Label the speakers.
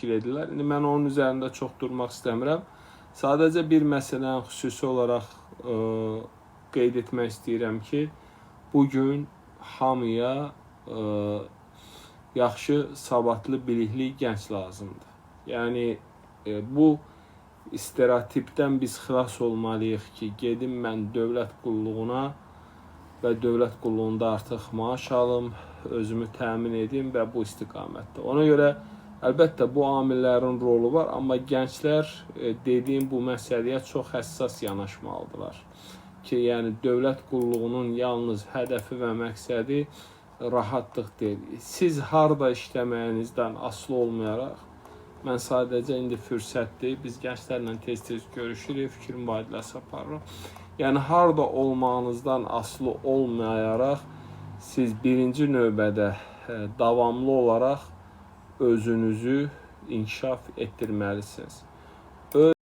Speaker 1: təşkil edirlər. İndi mən onun üzərində çox durmaq istəmirəm. Sadəcə bir məsələni xüsusi olaraq qeyd etmək istəyirəm ki, bugün hamıya yaxşı, savadlı, bilikli gənc lazımdır. Yəni bu stereotipdən biz xilas olmalıyıq ki, gedim mən dövlət qulluğuna və dövlət qulluğunda artıq maaş alım, özümü təmin edim və bu istiqamətdə. Ona görə əlbəttə bu amillərin rolu var, amma gənclər dediyim bu məsələyə çox həssas yanaşmalıdırlar. Ki, yəni dövlət qulluğunun yalnız hədəfi və məqsədi rahatlıq deyil. Siz harda işləməyinizdən asılı olmayaraq, mən sadəcə indi fürsətdir, biz gənclərlə tez-tez görüşürük, fikir mübadiləsi aparırıq. Yəni harda olmağınızdan asılı olmayaraq, siz birinci növbədə davamlı olaraq özünüzü inkişaf etdirməlisiniz.